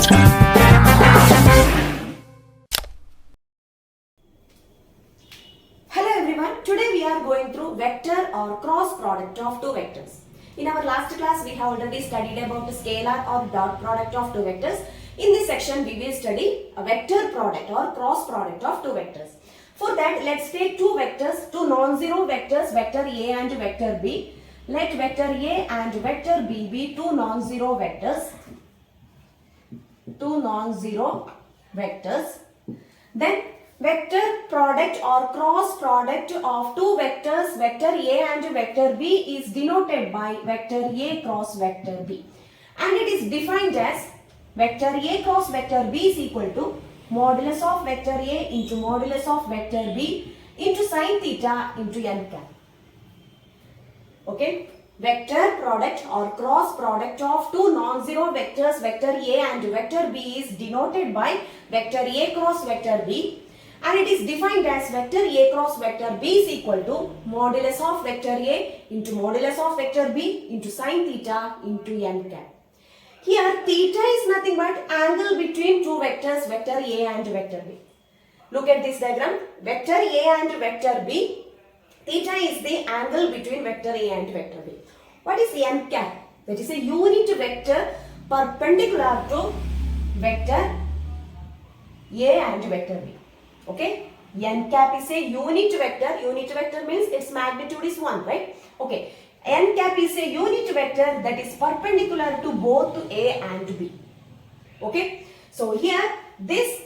Hello everyone, today we are going through vector or cross product of two vectors. In our last class we have already studied about the scalar or dot product of two vectors. In this section we will study a vector product or cross product of two vectors. For that, let's take two vectors, two non-zero vectors, vector A and vector B. Let vector A and vector B be two non-zero vectors. Two non-zero vectors. Then vector product or cross product of two vectors, vector A and vector B, is denoted by vector A cross vector B. And it is defined as vector A cross vector B is equal to modulus of vector A into modulus of vector B into sin theta into n cap. Okay. Vector product or cross product of two non-zero vectors, vector A and vector B, is denoted by vector A cross vector B, and it is defined as vector A cross vector B is equal to modulus of vector A into modulus of vector B into sin theta into n cap. Here theta is nothing but angle between two vectors, vector A and vector B. Look at this diagram. Vector A and vector B, theta is the angle between vector A and vector B. What is n cap? That is a unit vector perpendicular to vector A and vector B. Okay? N cap is a unit vector. Unit vector means its magnitude is 1, right? Okay. N cap is a unit vector that is perpendicular to both A and B. Okay? So here this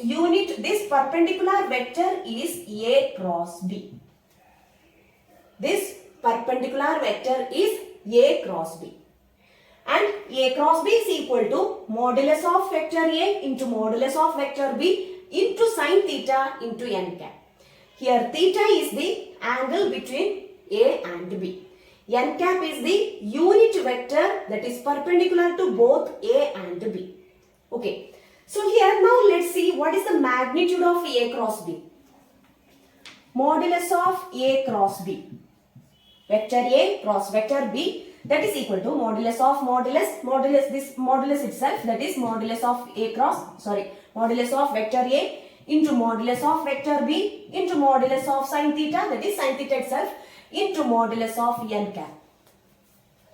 perpendicular vector is A cross B. This perpendicular vector is A cross B. And A cross B is equal to modulus of vector A into modulus of vector B into sin theta into n cap. Here theta is the angle between A and B. N cap is the unit vector that is perpendicular to both A and B. Okay. So here now let's see what is the magnitude of A cross B. Modulus of A cross B. Vector A cross vector B, that is equal to modulus of this modulus itself, that is modulus of modulus of vector A into modulus of vector B into modulus of sin theta, that is sin theta itself, into modulus of n cap.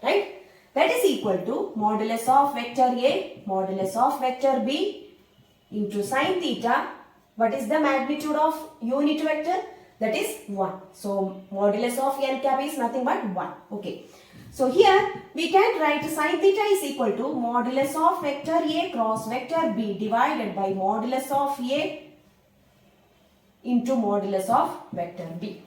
Right? That is equal to modulus of vector A, modulus of vector B into sin theta. What is the magnitude of unit vector? That is 1. So modulus of n cap is nothing but 1. Okay. So here we can write sin theta is equal to modulus of vector A cross vector B divided by modulus of A into modulus of vector B.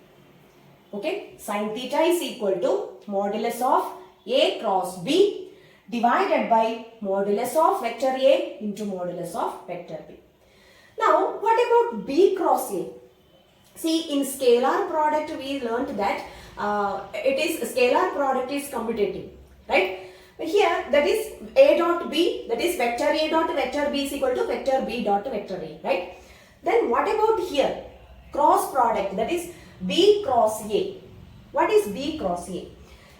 Okay. Sin theta is equal to modulus of A cross B divided by modulus of vector A into modulus of vector B. Now what about B cross A? See, in scalar product we learnt that scalar product is commutative, right? Here that is A dot B, that is vector A dot vector B is equal to vector B dot vector A, right? Then what about here? Cross product, that is B cross A. What is B cross A?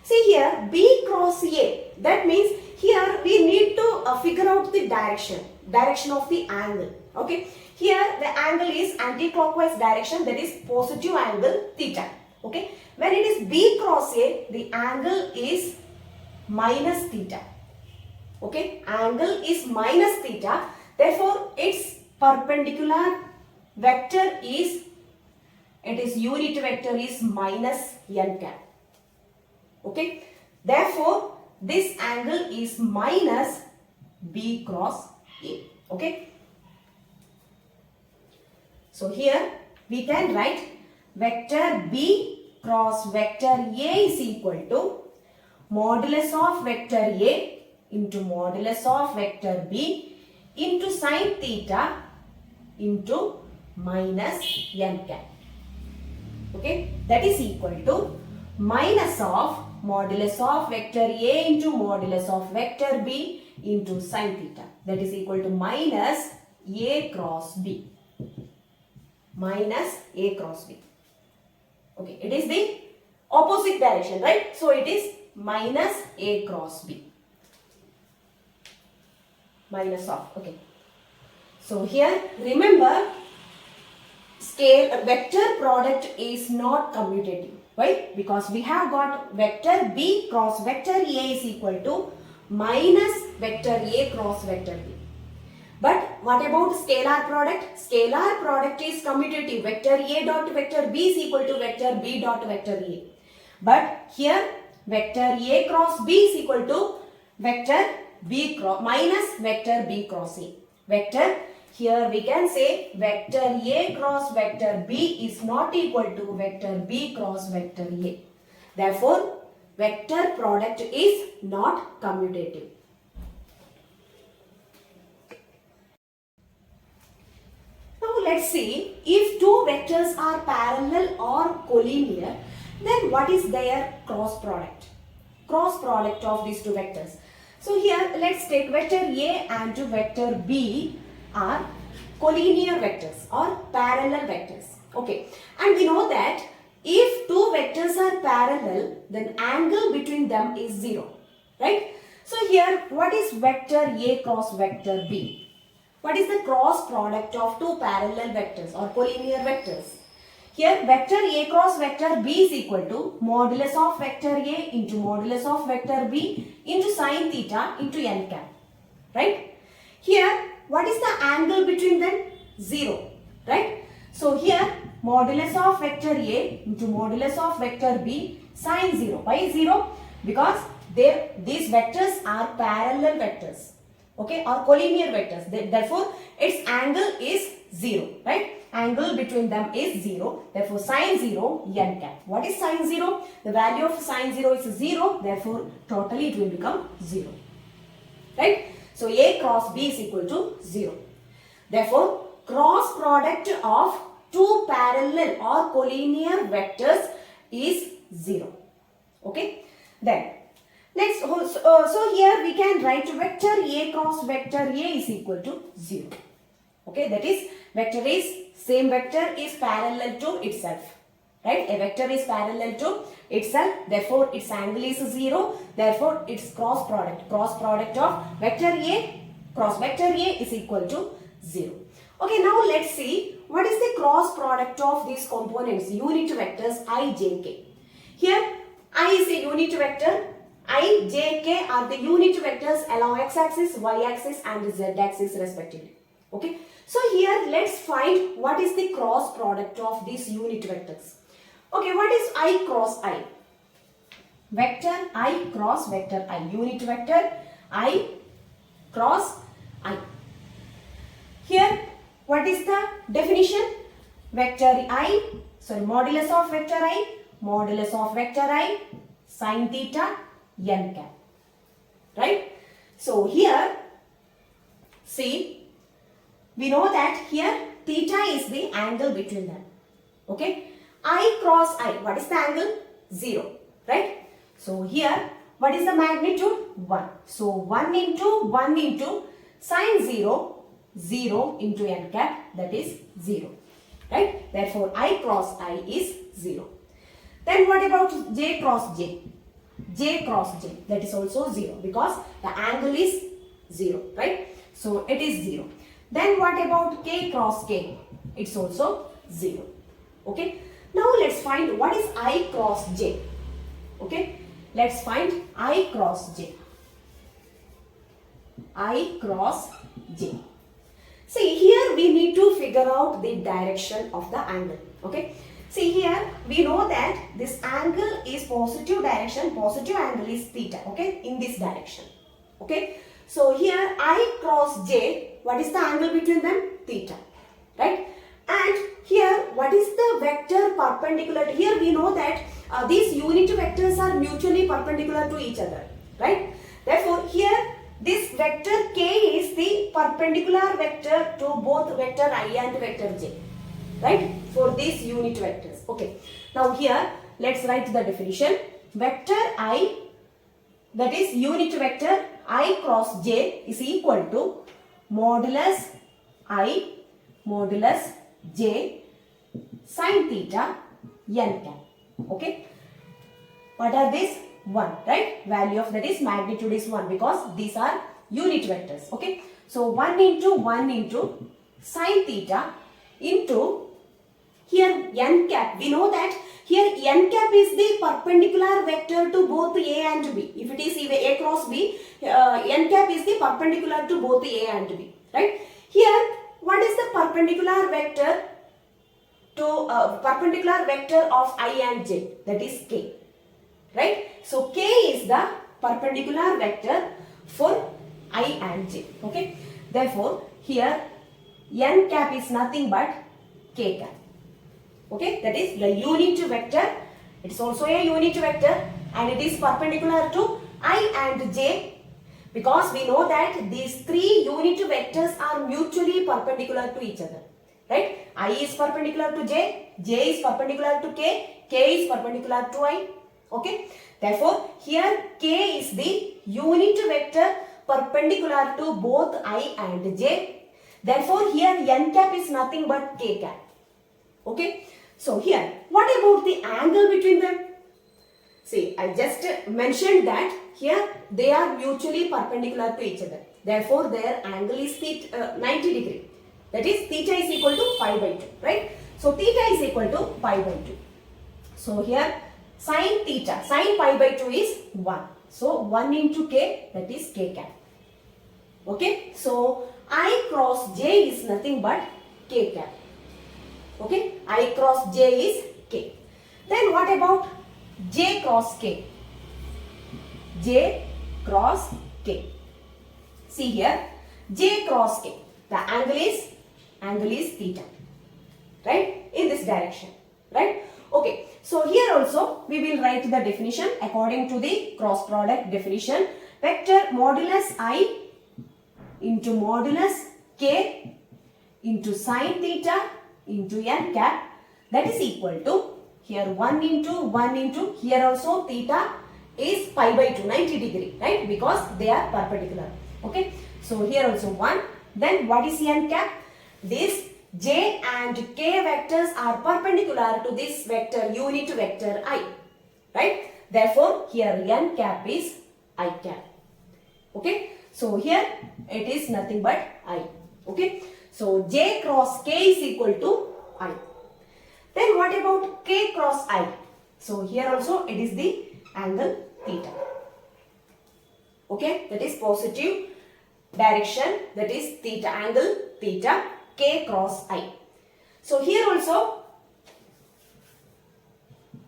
See here, B cross A, that means here we need to figure out the direction of the angle. Okay, here the angle is anti-clockwise direction, that is positive angle theta. Okay, when it is B cross A, the angle is minus theta. Okay, angle is minus theta, therefore its perpendicular vector is, unit vector is minus n cap. Okay, therefore this angle is minus B cross A. Okay, so here we can write vector B cross vector A is equal to modulus of vector A into modulus of vector B into sin theta into minus n cap. Okay, that is equal to minus of modulus of vector A into modulus of vector B into sin theta, that is equal to minus A cross B. Minus A cross B. Okay, it is the opposite direction, right? So it is minus A cross B. Minus of, okay. So here remember, scale vector product is not commutative. Why? Because we have got vector B cross vector A is equal to minus vector A cross vector B. But what about scalar product? Scalar product is commutative. Vector A dot vector B is equal to vector B dot vector A. But here vector A cross B is equal to vector B cross minus vector B cross A. Vector, here we can say vector A cross vector B is not equal to vector B cross vector A. Therefore, vector product is not commutative. Now let's see, if two vectors are parallel or collinear, then what is their cross product? Cross product of these two vectors. So here let's take vector A and vector B are collinear vectors or parallel vectors. Okay, and we know that if two vectors are parallel, then angle between them is 0, right? So here what is vector A cross vector B? What is the cross product of two parallel vectors or collinear vectors? Here vector A cross vector B is equal to modulus of vector A into modulus of vector B into sine theta into n cap, right? Here what is the angle between them? 0, right? So here modulus of vector A into modulus of vector B sine 0. Why 0? Because these vectors are parallel vectors, okay, or collinear vectors. Therefore its angle is 0, right? Angle between them is 0. Therefore sine 0 n cap. What is sine 0? The value of sine 0 is 0. Therefore totally it will become 0, right? So A cross B is equal to 0. Therefore cross product of two parallel or collinear vectors is 0. Okay. Then next, so here we can write vector A cross vector A is equal to 0. Okay, that is vector is same vector is parallel to itself, right? A vector is parallel to itself, therefore its angle is 0, therefore its cross product of vector A cross vector A is equal to 0. Okay, now let's see what is the cross product of these components, unit vectors I, j, k. Here I is a unit vector, I, j, k are the unit vectors along x-axis, y-axis and z-axis respectively. Okay, so here let's find what is the cross product of these unit vectors. Okay, what is I cross I? Vector I cross vector I, unit vector I cross I. Here what is the definition? Vector I, modulus of vector I sine theta n cap, right? So here see, we know that here theta is the angle between them. Okay, I cross I, what is the angle? 0, right? So here what is the magnitude? 1. So 1 into sine 0, 0 into n cap, that is 0, right? Therefore I cross I is 0. Then what about j cross j? J cross j, that is also 0 because the angle is 0, right? So it is 0. Then what about k cross k? It's also 0. Okay. Now let's find what is I cross j. Okay. Let's find I cross j. I cross j. See, here we need to figure out the direction of the angle. Okay. See, here we know that this angle is positive direction. Positive angle is theta. Okay. In this direction. Okay. So here I cross j, what is the angle between them? Theta, right? And here what is the vector perpendicular? Here we know that these unit vectors are mutually perpendicular to each other, right? Therefore here this vector k is the perpendicular vector to both vector I and vector j, right? For these unit vectors. Okay. Now here let's write the definition. Vector I, that is unit vector I cross j is equal to modulus I modulus j sine theta n cap. Okay. What are these? 1, right? Value of that is magnitude is 1 because these are unit vectors. Okay. So 1 into sine theta into here n cap. We know that here n cap is the perpendicular vector to both A and B. If it is A cross B, n cap is the perpendicular to both A and B. Right? Here, what is the perpendicular vector to perpendicular vector of I and J? That is K. Right? So K is the perpendicular vector for I and J. Okay. Therefore, here n cap is nothing but K cap. Okay, that is the unit vector. It is also a unit vector and it is perpendicular to I and J, because we know that these three unit vectors are mutually perpendicular to each other. Right? I is perpendicular to J, J is perpendicular to K is perpendicular to I. Okay. Therefore, here K is the unit vector perpendicular to both I and J. Therefore, here n cap is nothing but K cap. Okay. So here, what about the angle between them? See, I just mentioned that here they are mutually perpendicular to each other. Therefore, their angle is 90 degree. That is, theta is equal to pi by 2. Right? So, theta is equal to pi by 2. So, here sine theta, sine pi by 2 is 1. So, 1 into K, that is K cap. Okay. So, I cross J is nothing but K cap. Okay, I cross J is K. Then what about J cross K? J cross K. See here, J cross K. The angle is theta. Right? In this direction. Right? Okay. So here also we will write the definition according to the cross product definition. Vector modulus I into modulus K into sine theta into n cap, that is equal to here 1 into here also theta is pi by 2, 90 degree, right? Because they are perpendicular. Okay. So here also 1. Then what is n cap? This J and K vectors are perpendicular to this vector, unit vector I. Right? Therefore, here n cap is I cap. Okay. So here it is nothing but I. Okay. So, J cross K is equal to I. Then what about K cross I? So, here also it is the angle theta. Okay, that is positive direction, that is theta, angle theta, K cross I. So, here also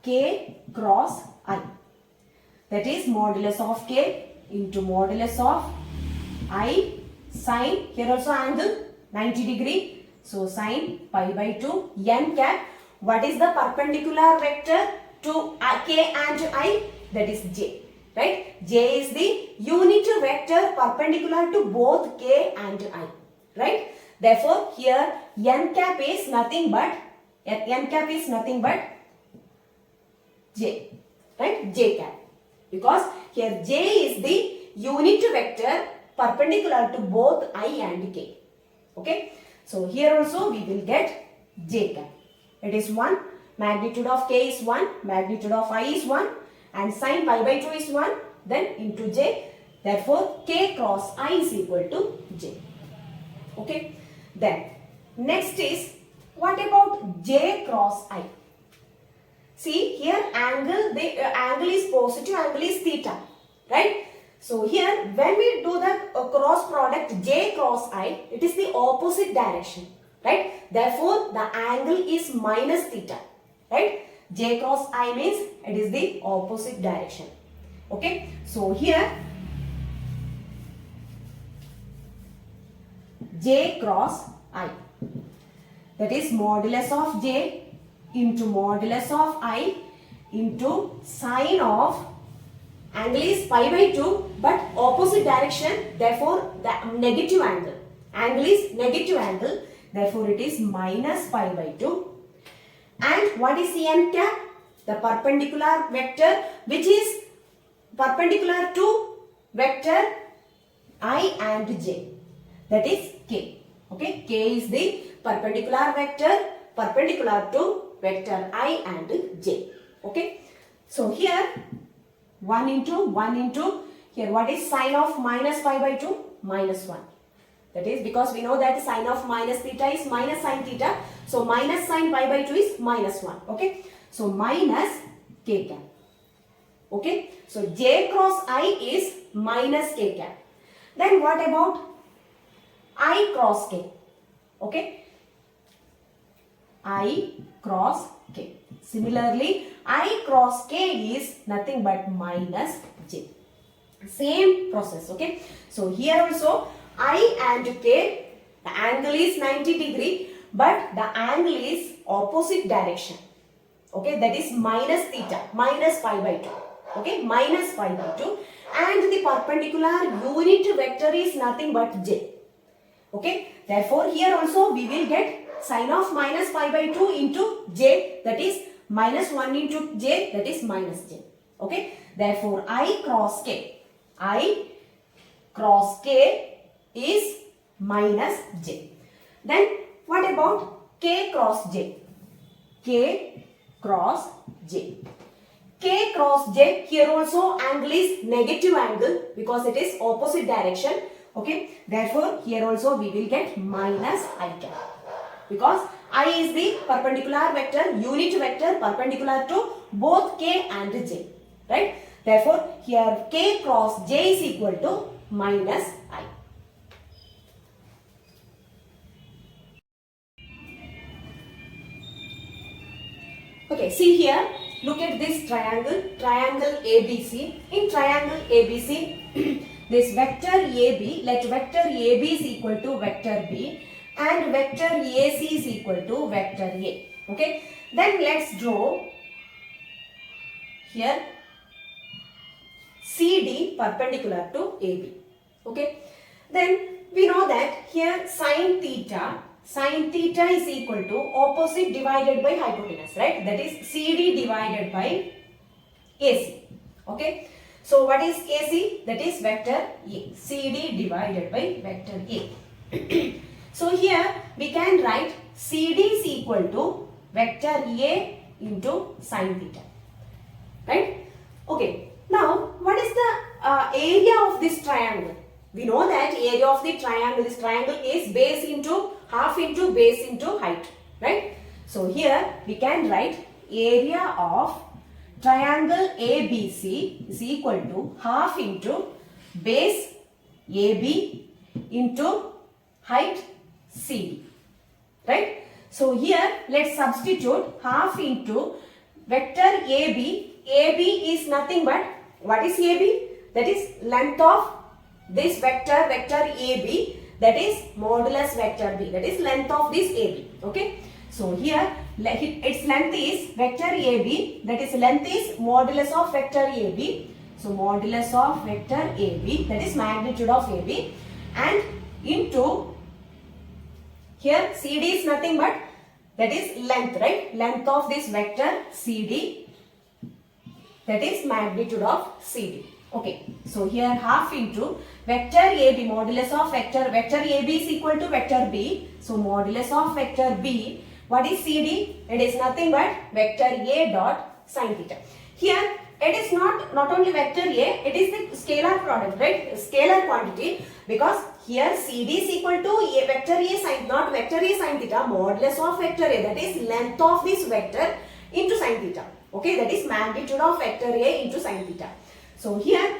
K cross I, that is modulus of K into modulus of I sine, here also angle 90 degree. So, sine pi by 2 n cap. What is the perpendicular vector to K and I? That is J. Right? J is the unit vector perpendicular to both K and I. Right? Therefore, here n cap is nothing but J. Right? J cap. Because here J is the unit vector perpendicular to both I and K. Okay. So, here also we will get J cap. It is 1. Magnitude of K is 1. Magnitude of I is 1. And sine pi by 2 is 1. Then into J. Therefore, K cross I is equal to J. Okay. Then, next is, what about J cross I? See, here angle, angle is positive, angle is theta. Right? So, here when we do the cross product J cross I, it is the opposite direction. Right? Therefore, the angle is minus theta. Right? J cross I means it is the opposite direction. Okay? So, here J cross I, that is modulus of J into modulus of I into sine of, angle is pi by 2 but opposite direction, therefore the negative angle. Angle is negative angle, therefore it is minus pi by 2. And what is n cap? The perpendicular vector which is perpendicular to vector I and J, that is K. Okay, K is the perpendicular vector perpendicular to vector I and J. Okay, so here 1 into here what is sine of minus pi by 2? Minus 1. That is because we know that sine of minus theta is minus sine theta. So minus sine pi by 2 is minus 1. Okay. So minus k cap. Okay. So j cross I is minus k cap. Then what about I cross k? Okay. I cross k. Similarly, I cross k is nothing but minus j. Same process. Okay. So here also I and k, the angle is 90 degree, but the angle is opposite direction. Okay, that is minus theta, minus pi by 2. Okay, minus pi by 2, and the perpendicular unit vector is nothing but j. Okay, therefore here also we will get sine of minus pi by 2 into j, that is minus 1 into j, that is minus j. Okay, therefore I cross k is minus j. Then what about k cross j? K cross j. K cross j, here also angle is negative angle because it is opposite direction. Okay, therefore here also we will get minus I cap, because I is the perpendicular vector, unit vector perpendicular to both k and j, right? Therefore here k cross j is equal to minus I. Okay, see here, look at this triangle ABC. In triangle ABC, this vector AB, let vector AB is equal to vector B and vector AC is equal to vector A. Okay, then let's draw here CD perpendicular to AB. Okay, then we know that here sine theta is equal to opposite divided by hypotenuse, right? That is CD divided by AC. Okay, so what is AC? That is vector A. CD divided by vector A. So here we can write CD is equal to vector A into sine theta, right? Okay, now what is the area of this triangle? We know that area of the triangle, this triangle is base into half into base into height, right? So here we can write area of triangle ABC is equal to half into base AB into height CD, right? So here let's substitute half into vector AB. AB is nothing but, what is AB? That is length of this vector AB, that is modulus vector B, that is length of this AB. Okay, so here its length is vector AB, that is length is modulus of vector AB. So modulus of vector AB, that is magnitude of AB, and into here CD is nothing but, that is length, right? Length of this vector CD, that is magnitude of CD. Okay, so here half into vector AB, modulus of vector AB is equal to vector B. So modulus of vector B, what is CD? It is nothing but vector A dot sine theta. Here it is not only vector A, it is the scalar product, right? Scalar quantity, because here CD is equal to vector A sine, not vector A sine theta, modulus of vector A, that is length of this vector into sine theta. Okay, that is magnitude of vector A into sine theta. So here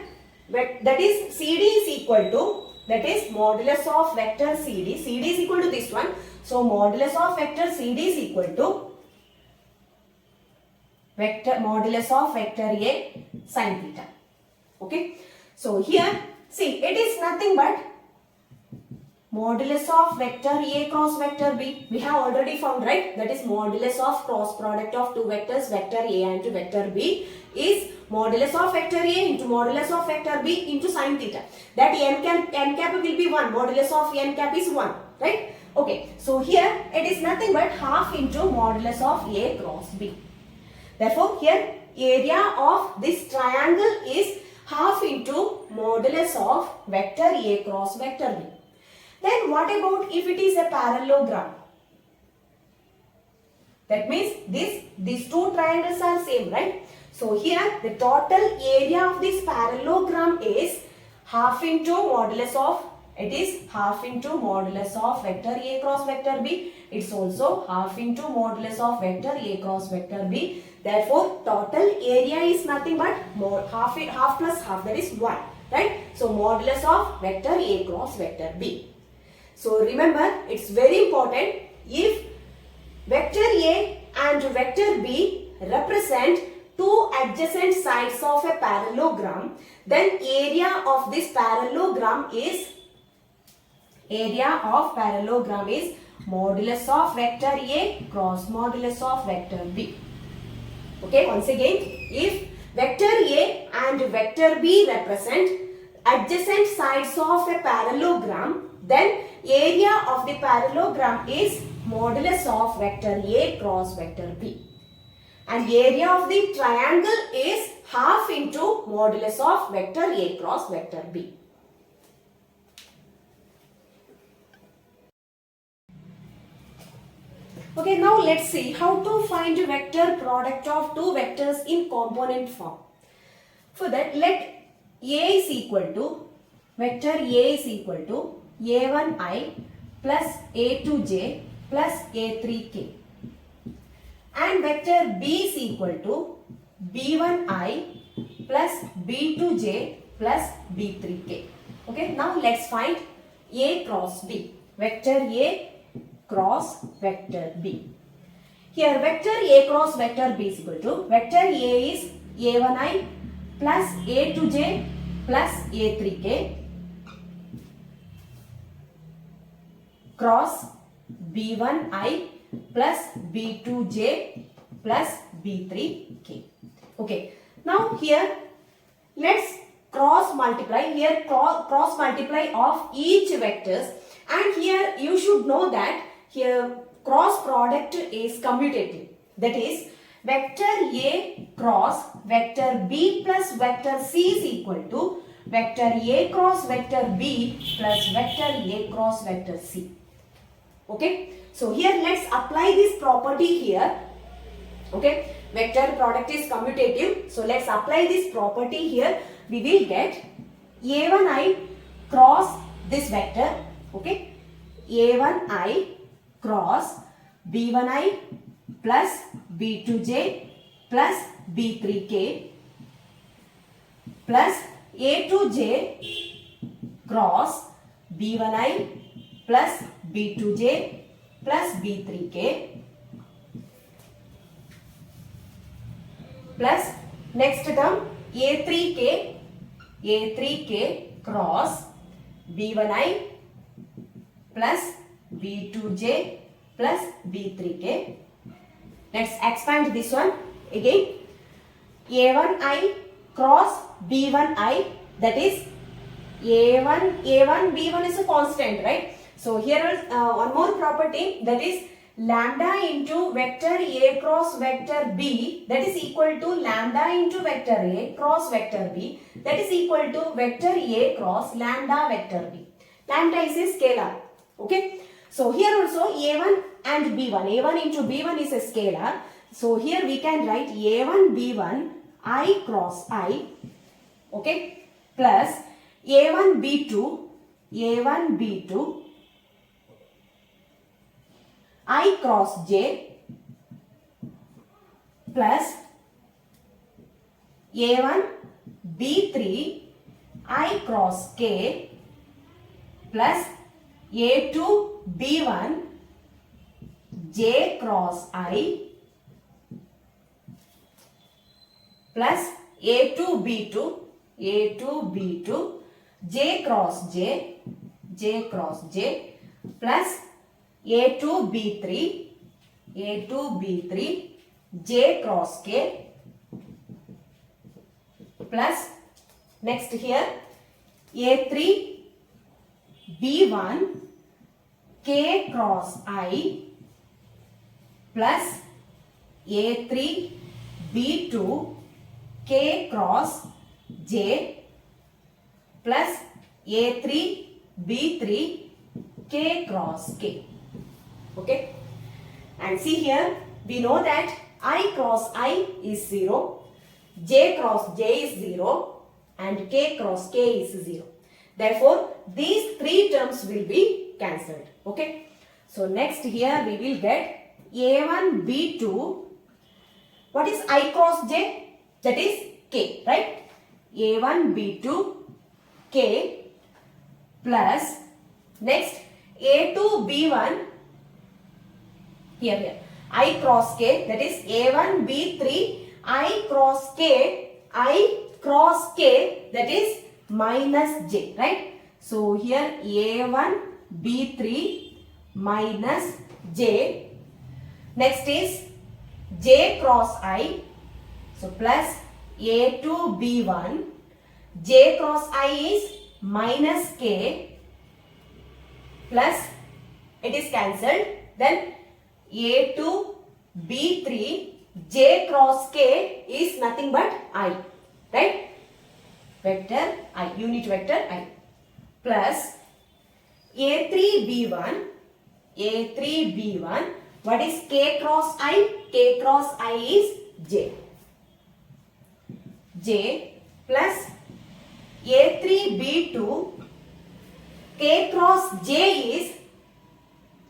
that is CD is equal to, that is modulus of vector CD. CD is equal to this one. So modulus of vector CD is equal to modulus of vector A sine theta. Okay. So here see, it is nothing but modulus of vector A cross vector B. We have already found, right? That is modulus of cross product of two vectors, vector A and vector B, is modulus of vector A into modulus of vector B into sine theta. That n cap will be 1. Modulus of n cap is 1, right? Okay. So here it is nothing but half into modulus of A cross B. Therefore here area of this triangle is half into modulus of vector A cross vector B. Then what about if it is a parallelogram? That means these two triangles are same, right? So here the total area of this parallelogram is half into modulus of It is half into modulus of vector A cross vector B. It's also half into modulus of vector A cross vector B. Therefore, total area is nothing but half plus half, that is 1. Right? So, modulus of vector A cross vector B. So, remember, it's very important, if vector A and vector B represent two adjacent sides of a parallelogram, then area of parallelogram is modulus of vector A cross modulus of vector B. Okay, once again, if vector A and vector B represent adjacent sides of a parallelogram, then area of the parallelogram is modulus of vector A cross vector B. And area of the triangle is half into modulus of vector A cross vector B. Okay, now let's see how to find vector product of two vectors in component form. For that, let A is equal to, vector A is equal to A1i plus A2j plus A3k. And vector B is equal to B1i plus B2j plus B3k. Okay, now let's find A cross B. Vector A cross vector B. Here vector A cross vector B is equal to, vector A is A1i plus A2j plus A3k cross B1i plus B2j plus B3k. Okay, now here let's cross multiply. Here cross multiply of each vectors, and here you should know that here cross product is commutative. That is, vector A cross vector B plus vector C is equal to vector A cross vector B plus vector A cross vector C. Okay, so here let's apply this property here. Okay, vector product is commutative, so let's apply this property here. We will get A1i cross this vector. Okay, A1i cross B1i plus B2j plus B3k plus A2j cross B1i plus B2j plus B3k plus next term A3k cross B1i plus B2j plus B3k. Let's expand this one again. A1i cross B1i, that is A1 B1 is a constant, right? So here is one more property, that is lambda into vector A cross vector B, that is equal to lambda into vector A cross vector B, that is equal to vector A cross lambda vector B. Lambda is a scalar. Okay. So here also A1 and B1, A1 into B1 is a scalar. So here we can write A1 B1 I cross I, okay, plus A1 B2 I cross J plus A1 B3 I cross K plus A2 B1 J cross I plus A2 B2 J cross J plus A2 B3 J cross K plus next here A3 B1 K cross I plus A3 B2 K cross J plus A3 B3 K cross K. Okay, and see here we know that I cross I is 0, J cross J is 0 and K cross K is 0. Therefore, these three terms will be cancelled. Okay. So next here we will get A1, B2. What is I cross J? That is K, right? A1, B2, K plus next A2, B1. Here. I cross K, that is A1, B3, I cross K, that is minus J, right? So here A1, B3 minus J. Next is J cross I. So plus A2, B1. J cross I is minus K plus it is cancelled. Then A2, B3, J cross K is nothing but I, right? Vector I, unit vector I, plus A3, B1, what is K cross I? K cross I is J. J plus A3, B2, K cross J is,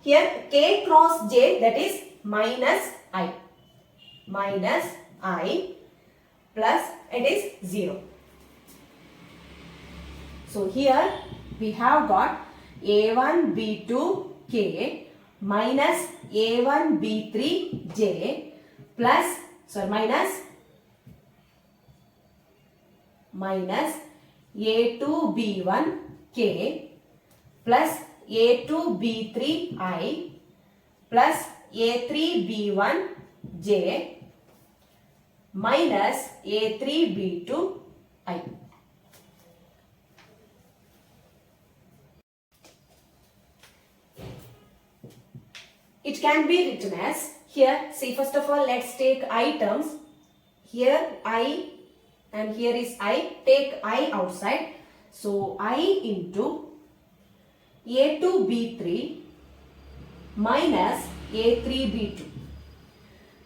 here K cross J, that is minus I plus it is 0. So here we have got A1, B2, K minus A1, B3, J plus, minus A2, B1, K plus A2, B3, I plus A3, B1, J minus A3, B2, I. It can be written as, here, see, first of all, let's take I terms. Here I and here is I. Take I outside. So I into A2, B3 minus A3, B2.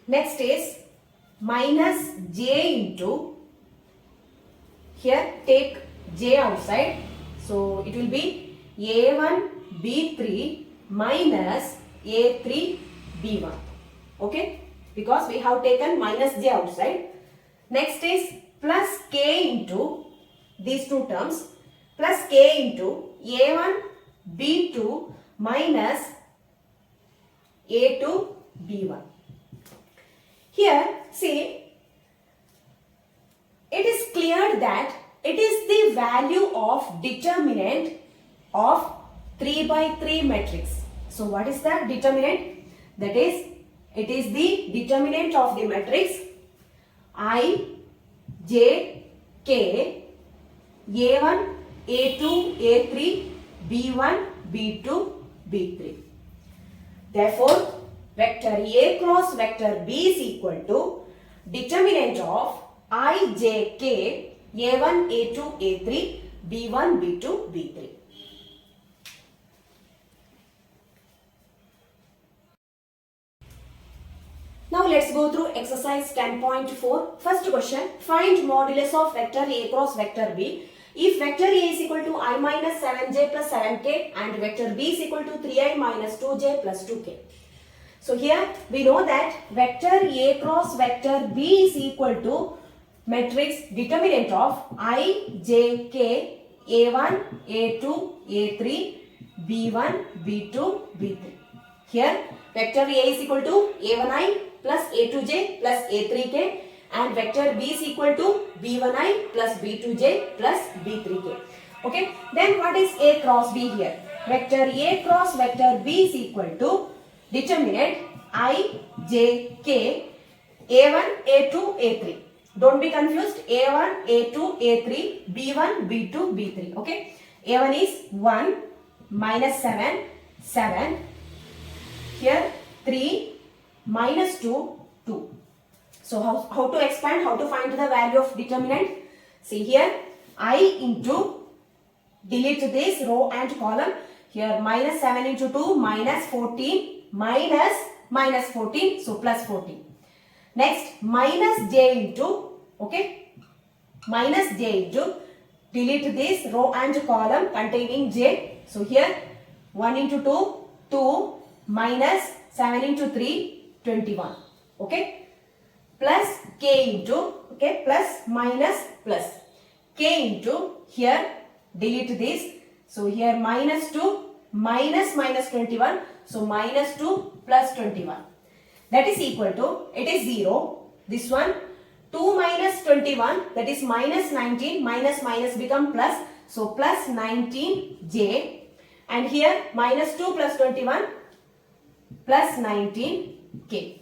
Next is minus J into, here take J outside. So it will be A1, B3 minus A3, B1. Okay. Because we have taken minus J outside. Next is plus K into these two terms. Plus K into A1, B2 minus A2, B1. Here, see, it is clear that it is the value of determinant of 3 by 3 matrix. So, what is that determinant? That is, it is the determinant of the matrix I, J, K, A1, A2, A3, B1, B2, B3. Therefore, vector A cross vector B is equal to determinant of I, J, K, A1, A2, A3, B1, B2, B3. Now let's go through exercise 10.4. First question, find modulus of vector A cross vector B. If vector A is equal to I minus 7j plus 7k and vector B is equal to 3i minus 2j plus 2k. So here we know that vector A cross vector B is equal to matrix determinant of I, J, K, A1, A2, A3, B1, B2, B3. Here vector A is equal to A1i plus A2j plus A3k and vector B is equal to B1i plus B2j plus B3k. Okay. Then what is A cross B here? Vector A cross vector B is equal to determinant I, J, K, A1, A2, A3. Don't be confused. A1, A2, A3, B1, B2, B3. Okay. A1 is 1 minus 7, 7. Here 3 minus 2, 2. So how to expand, how to find the value of determinant? See here, I into, delete this row and column. Here minus 7 into 2 minus 14 minus 14, so plus 14. Next minus j into, okay, minus j into delete this row and column containing j. So here 1 into 2, 2 minus 7 into 3, 21. Okay. Plus k into, okay, plus minus plus. K into, here delete this. So here minus 2 minus 21. So minus 2 plus 21. That is equal to, it is 0. This one 2 minus 21, that is minus 19, minus minus become plus. So plus 19j, and here minus 2 plus 21 plus 19k.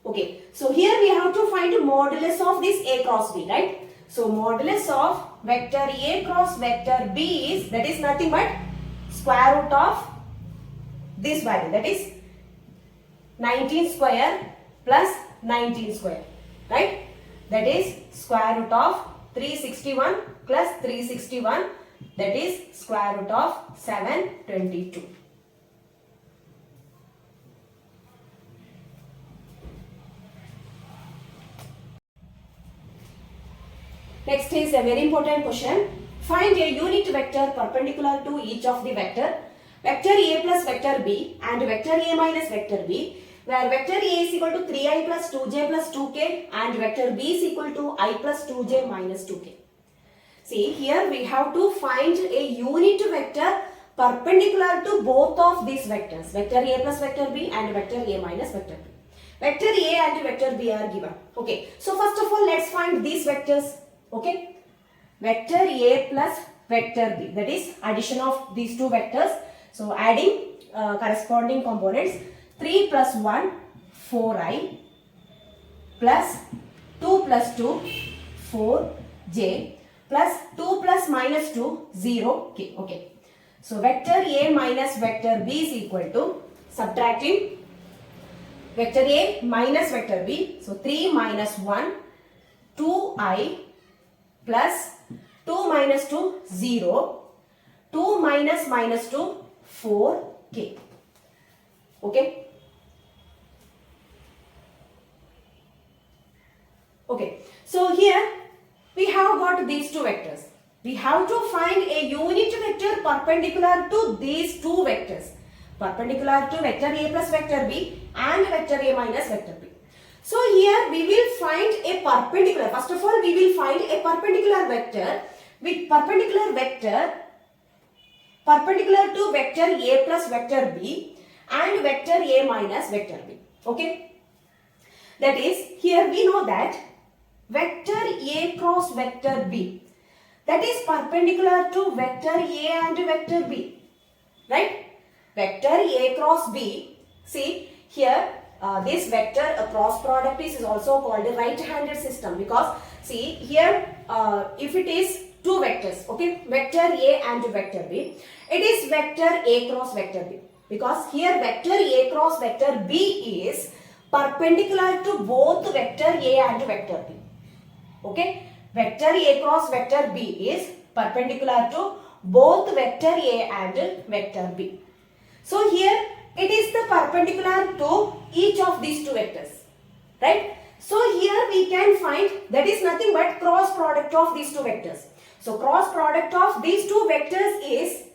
Okay, so here we have to find modulus of this A cross B, right? So modulus of vector A cross vector B is, that is nothing but square root of this value, that is 19 square plus 19 square, right? That is square root of 361 plus 361, that is square root of 722. Next is a very important question. Find a unit vector perpendicular to each of the vector A plus vector B and vector A minus vector B, where vector A is equal to 3i plus 2j plus 2k and vector B is equal to I plus 2j minus 2k. See, here we have to find a unit vector perpendicular to both of these vectors, vector A plus vector B and vector A minus vector B. Vector A and vector B are given. Okay, so first of all, let's find these vectors. Okay, vector A plus vector B, that is addition of these two vectors. So adding corresponding components, 3 plus 1, 4i plus 2 plus 2, 4j plus 2 plus minus 2, 0k. Okay, so vector A minus vector B is equal to, subtracting vector A minus vector B, so 3 minus 1, 2i plus 2 minus 2, 0, 2 minus minus 2, 4k. Okay. Okay. So here we have got these two vectors. We have to find a unit vector perpendicular to these two vectors. Perpendicular to vector A plus vector B and vector A minus vector B. So here we will find a perpendicular. First of all, we will find a perpendicular vector with perpendicular to vector A plus vector B and vector A minus vector B. Okay. That is, here we know that vector A cross vector B, that is perpendicular to vector A and vector B. Right? Vector A cross B. See here. This vector cross product is also called a right-handed system, because see here if it is two vectors, okay, vector A and vector B, it is vector A cross vector B, because here vector A cross vector B is perpendicular to both vector A and vector B. Okay, vector A cross vector B is perpendicular to both vector A and vector B. So here it is the perpendicular to each of these two vectors, right? So here we can find that is nothing but cross product of these two vectors. So cross product of these two vectors is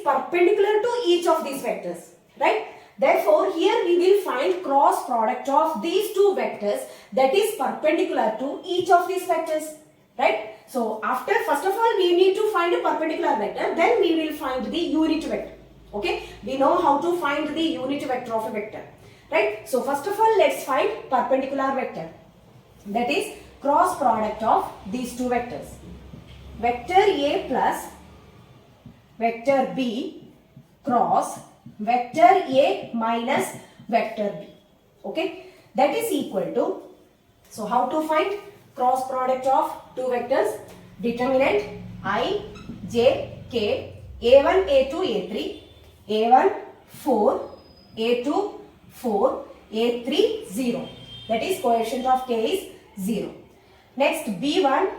perpendicular to each of these vectors, right? Therefore, here we will find cross product of these two vectors that is perpendicular to each of these vectors, right? So after, first of all, we need to find a perpendicular vector, then we will find the unit vector. Okay, we know how to find the unit vector of a vector, right? So first of all, let's find perpendicular vector, that is cross product of these two vectors, vector A plus vector B cross vector A minus vector B. Okay, that is equal to, so how to find cross product of two vectors? Determinant I, J, K, A1, A2, A3, A1, 4, A2, 4, A3, 0. That is coefficient of K is 0. Next B1,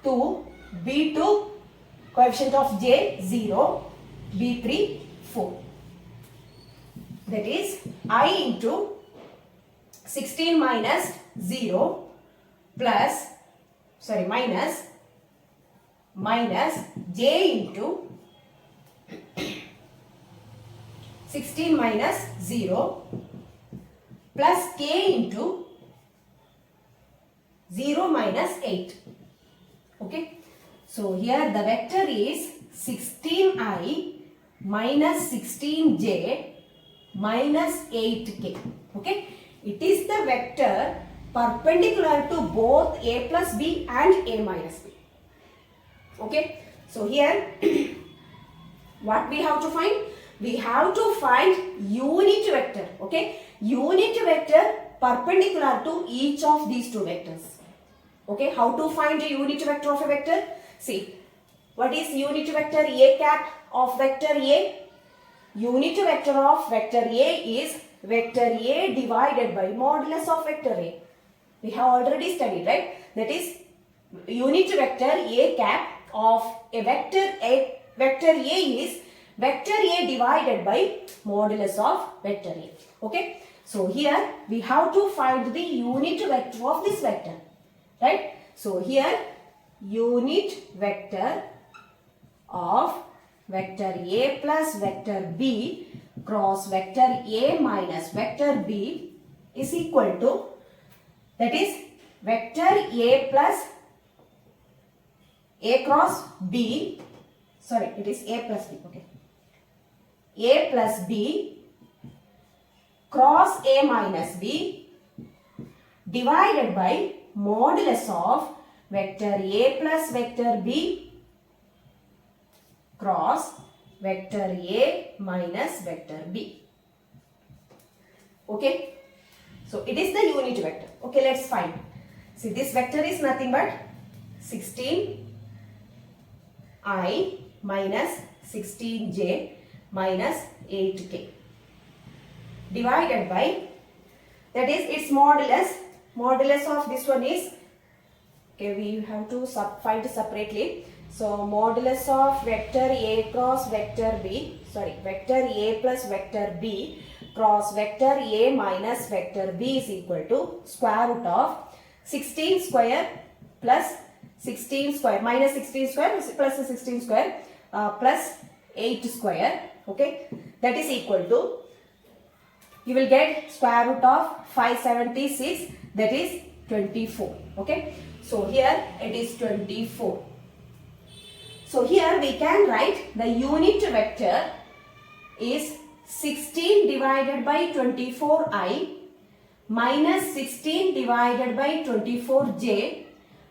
2, B2, coefficient of J, 0, B3, 4. That is I into 16 minus 0 plus minus j into 16 minus 0 plus k into 0 minus 8. Okay. So here the vector is 16i minus 16j minus 8k. Okay. It is the vector perpendicular to both a plus b and a minus b. Okay. So here what we have to find? We have to find unit vector. Okay. Unit vector perpendicular to each of these two vectors. Okay. How to find a unit vector of a vector? See, what is unit vector a cap of vector a? Unit vector of vector a is vector a divided by modulus of vector a. We have already studied, right? That is unit vector a cap of a vector a. Vector a is vector a divided by modulus of vector a. Okay. So here we have to find the unit vector of this vector, right? So here unit vector of vector a plus vector b cross vector a minus vector b is equal to, that is vector a plus a cross b, sorry, it is a plus b, okay, a plus b cross a minus b divided by modulus of vector a plus vector b cross vector a minus vector b. Okay. So it is the unit vector. Okay, let's find. See, this vector is nothing but 16i minus 16j minus 8k divided by, that is its modulus. Modulus of this one is, okay, we have to find separately. So modulus of vector a cross vector b, sorry, vector a plus vector b cross vector a minus vector b is equal to square root of 16 square plus 16 square minus 16 square plus 16 square plus 8 square. Okay, that is equal to, you will get square root of 576, that is 24. Okay, so here it is 24. So here we can write the unit vector is 16 divided by 24i minus 16 divided by 24j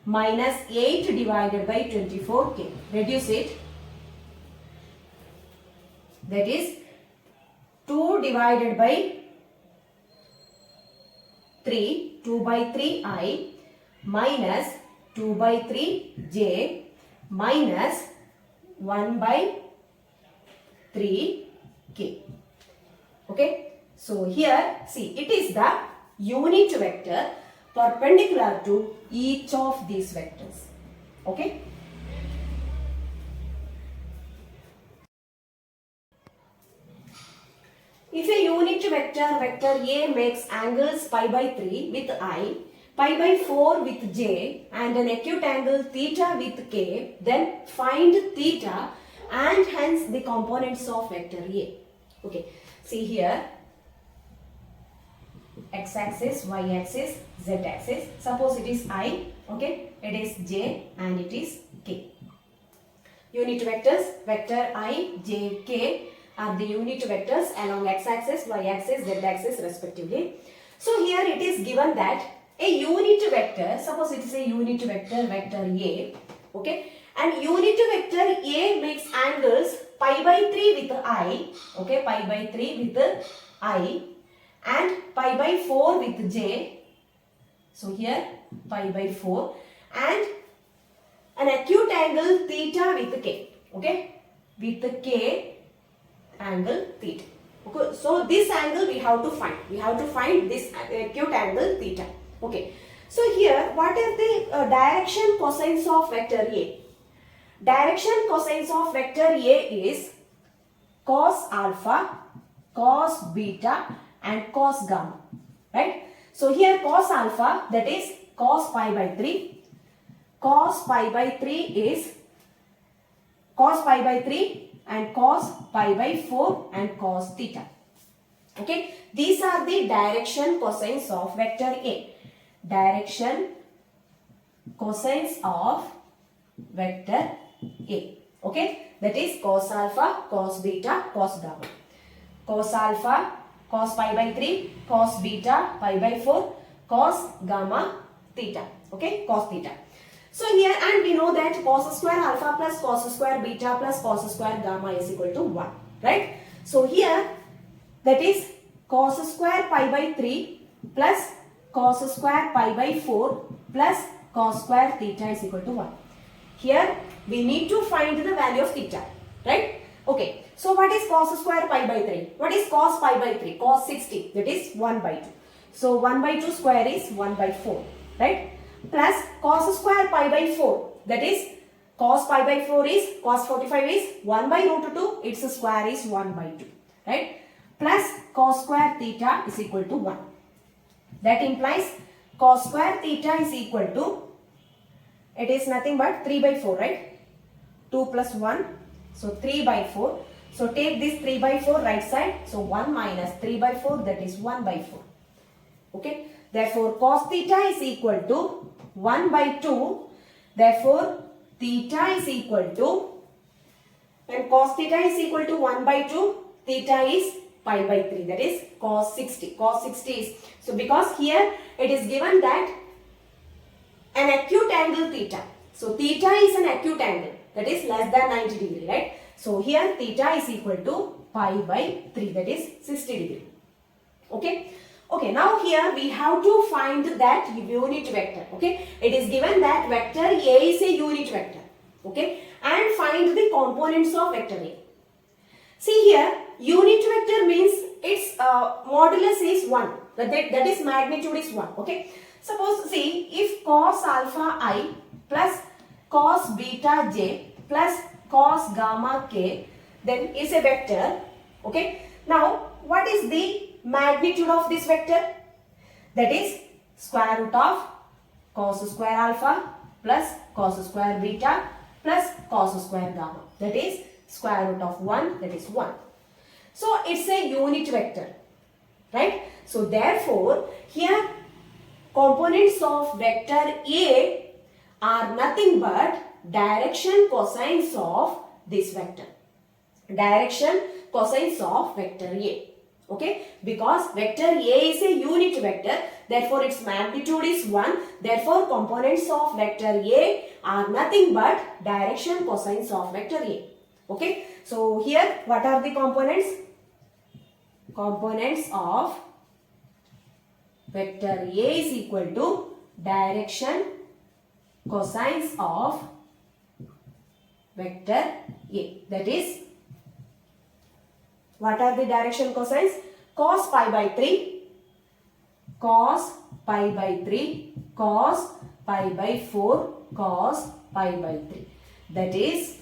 minus 8 divided by 24k. Reduce it. That is 2 divided by 3, 2 by 3i minus 2 by 3j minus 1 by 3k. Okay. So here, see, it is the unit vector perpendicular to each of these vectors. Okay. If a unit vector, vector A makes angles pi by 3 with I, pi by 4 with j and an acute angle theta with k, then find theta and hence the components of vector A. Okay, see here, x-axis, y-axis, z-axis. Suppose it is I, okay, it is j and it is k. Unit vectors, vector I, j, k are the unit vectors along x-axis, y-axis, z-axis respectively. So here it is given that a unit vector, suppose it is a unit vector, vector A, okay, and unit vector A makes angles pi by 3 with I, okay, pi by 3 with I and pi by 4 with j. So here pi by 4 and an acute angle theta with k, okay, with k angle theta. Okay, so this angle we have to find. We have to find this acute angle theta. Okay. So here, what is the direction cosines of vector A? Direction cosines of vector A is cos alpha, cos beta and cos gamma. Right? So here cos alpha, that is cos pi by 3. cos pi by 3 is cos pi by 3 and cos pi by 4 and cos theta. Okay, these are the direction cosines of vector A. Direction cosines of vector A. Okay, that is cos alpha, cos beta, cos gamma. Cos alpha, cos pi by 3, cos beta, pi by 4, cos gamma, theta. Okay, cos theta. So here, and we know that cos square alpha plus cos square beta plus cos square gamma is equal to 1. Right? So here, that is cos square pi by 3 plus cos square pi by 4 plus cos square theta is equal to 1. Here, we need to find the value of theta. Right? Okay. So what is cos square pi by 3? What is cos pi by 3? Cos 60. That is 1 by 2. So 1 by 2 square is 1 by 4. Right? Plus cos square pi by 4. That is cos pi by 4 is cos 45 is 1 by root 2. Its square is 1 by 2. Right? Plus cos square theta is equal to 1. That implies cos square theta is equal to, it is nothing but 3 by 4, right? 2 plus 1. So 3 by 4. So take this 3 by 4 right side. So 1 minus 3 by 4, that is 1 by 4. Okay. Therefore cos theta is equal to 1 by 2. Therefore theta is equal to, when cos theta is equal to 1 by 2, theta is pi by 3, that is cos 60. Cos 60 is, so because here it is given that an acute angle theta. So theta is an acute angle, that is less than 90 degree, right? So here theta is equal to pi by 3, that is 60 degree. Okay. Okay, now here we have to find that unit vector. Okay, it is given that vector A is a unit vector. Okay, and find the components of vector A. See here, unit vector means its modulus is 1. That is magnitude is 1. Okay, suppose see if cos alpha I plus cos beta j plus cos gamma k then is a vector. Okay, now what is the magnitude of this vector? That is square root of cos square alpha plus cos square beta plus cos square gamma. That is square root of 1, that is 1. So it's a unit vector, right? So therefore here components of vector A are nothing but direction cosines of this vector. Direction cosines of vector A. Okay, because vector A is a unit vector, therefore its magnitude is 1. Therefore components of vector A are nothing but direction cosines of vector A. Okay, so here what are the components? Components of vector A is equal to direction cosines of vector A. That is, what are the direction cosines? Cos pi by 3, cos pi by 3, cos pi by 4, cos pi by 3. That is,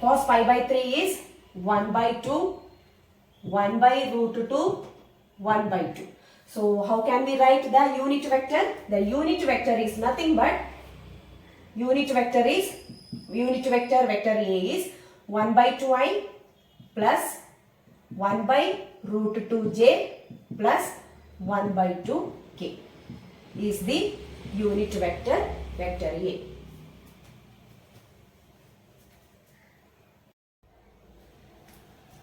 cos pi by 3 is 1 by 2, 1 by root 2, 1 by 2. So how can we write the unit vector? The unit vector is nothing but, vector A is 1 by 2i plus 1 by root 2j plus 1 by 2k is the unit vector A.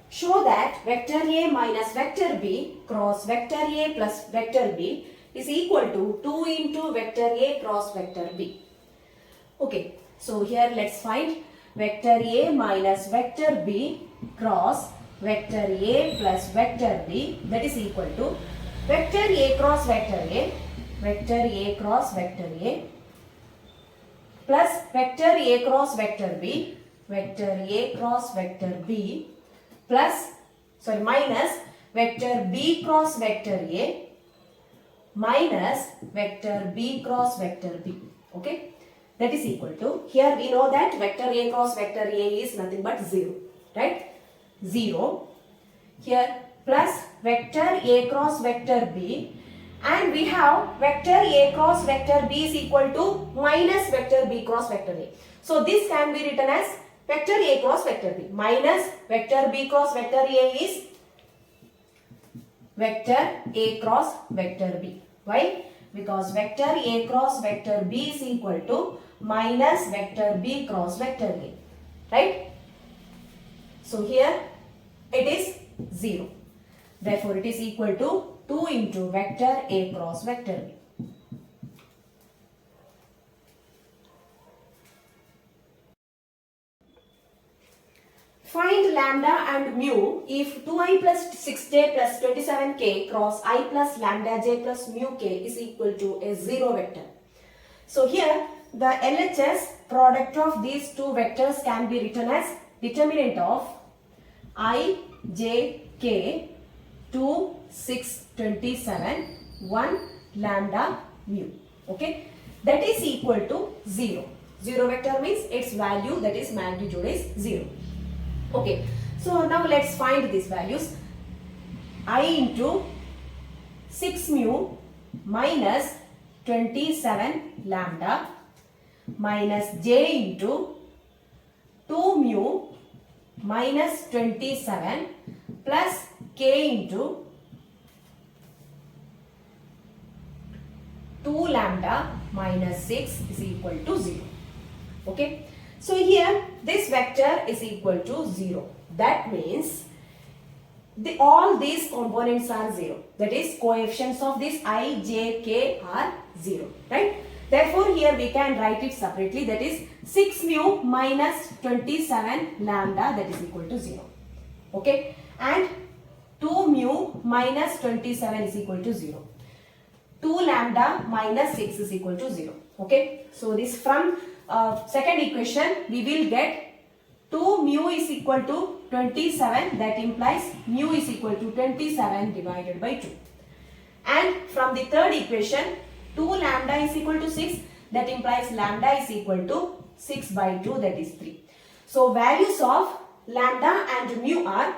Show that vector A minus vector B cross vector A plus vector B is equal to 2 into vector A cross vector B. Okay, so here let's find vector A minus vector B cross vector A plus vector B, that is equal to vector A cross vector A, vector A cross vector A plus vector A cross vector B, vector A cross vector B plus, minus vector B cross vector A minus vector B cross vector B. Okay, that is equal to, here we know that vector A cross vector A is nothing but 0, right? 0. Here plus vector A cross vector B, And we have vector A cross vector B is equal to minus vector B cross vector A. So this can be written as vector A cross vector B minus vector B cross vector A is vector A cross vector B. Why? Because vector A cross vector B is equal to minus vector B cross vector A. Right? So here it is 0. Therefore it is equal to 2 into vector A cross vector B. Find lambda and mu if 2i plus 6j plus 27k cross I plus lambda j plus mu k is equal to a 0 vector. So here the LHS product of these two vectors can be written as determinant of I, j, k 2, 6, 27, 1 lambda mu. Okay, that is equal to 0. 0 vector means its value, that is magnitude, is 0. Okay, so now let's find these values. I into 6 mu minus 27 lambda minus j into 2 mu minus 27 plus k into 2 lambda minus 6 is equal to 0. Okay. So here this vector is equal to 0. That means all these components are 0. That is coefficients of this I, j, k are 0. Right. Therefore here we can write it separately. That is 6 mu minus 27 lambda, that is equal to 0. Okay. And 2 mu minus 27 is equal to 0. 2 lambda minus 6 is equal to 0. Okay. So this from second equation we will get 2 mu is equal to 27, that implies mu is equal to 27 divided by 2. And from the third equation 2 lambda is equal to 6, that implies lambda is equal to 6 by 2, that is 3. So values of lambda and mu are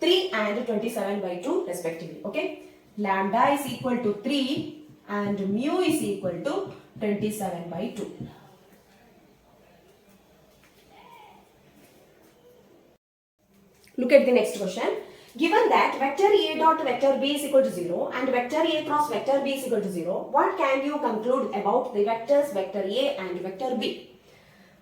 3 and 27 by 2 respectively. Okay. Lambda is equal to 3 and mu is equal to 27 by 2. Look at the next question. Given that vector A dot vector B is equal to 0 and vector A cross vector B is equal to 0, what can you conclude about the vectors vector A and vector B?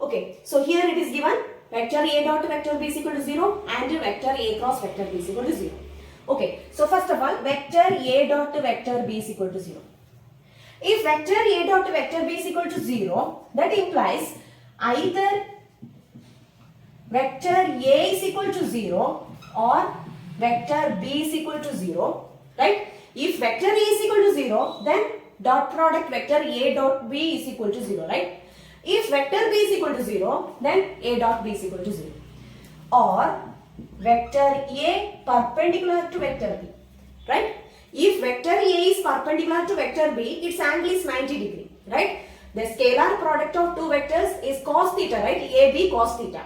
Okay, so here it is given vector A dot vector B is equal to 0 and vector A cross vector B is equal to 0. Okay, so first of all, vector A dot vector B is equal to 0. If vector A dot vector B is equal to 0, that implies either vector A is equal to 0 or vector B is equal to 0, right? If vector A is equal to 0, then dot product vector A dot B is equal to 0, right? If vector B is equal to 0, then A dot B is equal to 0. Or vector A perpendicular to vector B, right? If vector A is perpendicular to vector B, its angle is 90 degree, right? The scalar product of two vectors is cos theta, right? AB cos theta,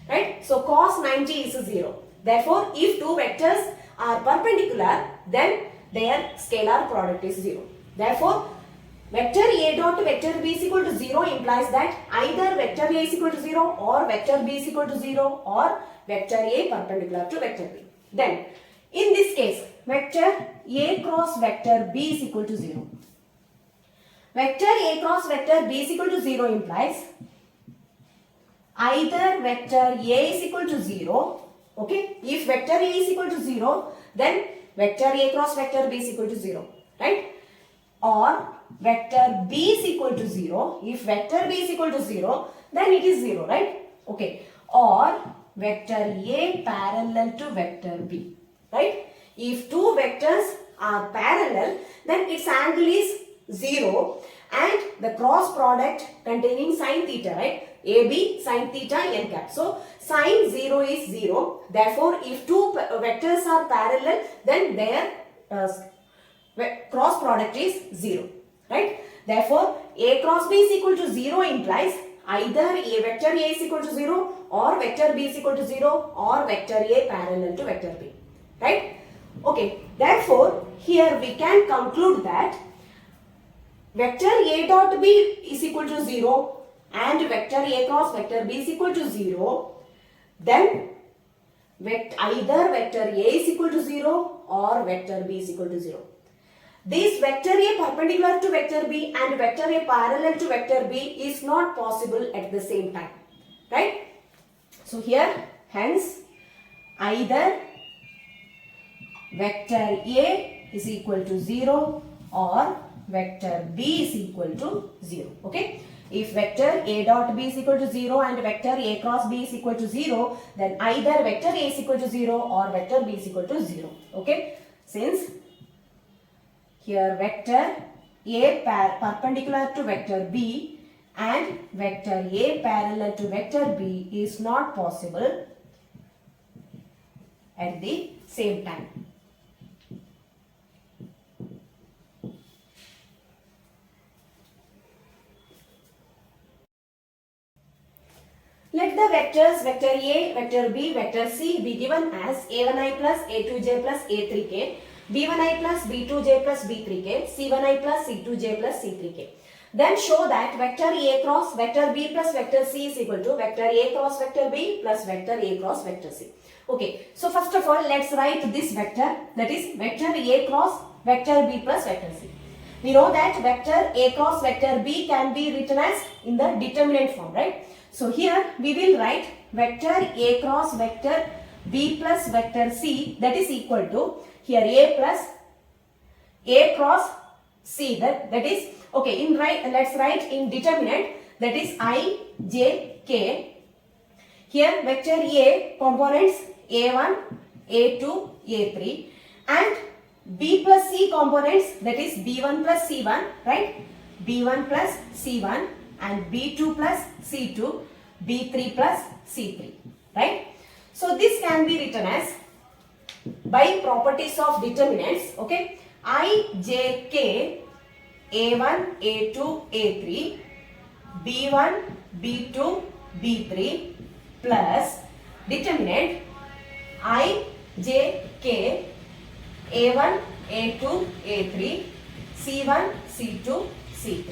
right? So cos 90 is 0. Therefore, if two vectors are perpendicular, then their scalar product is 0. Therefore, vector A dot vector B is equal to 0 implies that either vector A is equal to 0 or vector B is equal to 0 or vector A perpendicular to vector B. Then, in this case, vector A cross vector B is equal to 0. Vector A cross vector B is equal to 0 implies either vector A is equal to 0. Okay, if vector A is equal to 0, then vector A cross vector B is equal to 0, right? Or vector B is equal to 0. If vector B is equal to 0, then it is 0, right? Okay. Or vector A parallel to vector B, right? If two vectors are parallel, then its angle is 0 and the cross product containing sin theta, right? AB sin theta n cap. So, sin 0 is 0. Therefore, if two vectors are parallel, then their cross product is 0, right? Therefore, A cross B is equal to 0 implies either A vector A is equal to 0 or vector B is equal to 0 or vector A parallel to vector B, right? Okay, therefore here we can conclude that vector A dot B is equal to 0 and vector A cross vector B is equal to 0, then either vector A is equal to 0 or vector B is equal to 0. This vector A perpendicular to vector B and vector A parallel to vector B is not possible at the same time, right? So here, hence, either vector A is equal to 0 or vector B is equal to 0, okay? If vector A dot B is equal to 0 and vector A cross B is equal to 0, then either vector A is equal to 0 or vector B is equal to 0, okay? Since here vector A perpendicular to vector B and vector A parallel to vector B is not possible at the same time. Let the vectors vector A, vector B, vector C be given as A1i plus A2j plus A3k, B1i plus B2j plus B3k, C1i plus C2j plus C3k. Then show that vector A cross vector B plus vector C is equal to vector A cross vector B plus vector A cross vector C. Okay, so first of all, let's write this vector, that is vector A cross vector B plus vector C. We know that vector A cross vector B can be written as in the determinant form, right? So here we will write vector A cross vector B plus vector C, that is equal to here A plus A cross C, that is okay. Let's write in determinant, that is I, J, K. Here vector A components A1, A2, A3 and B plus C components, that is B1 plus C1, right? B1 plus C1 and B2 plus C2, B3 plus C3, right? So this can be written as by properties of determinants, okay? I, J, K, A1, A2, A3, B1, B2, B3 plus determinant I, J, K, A1, A2, A3, C1, C2, C3,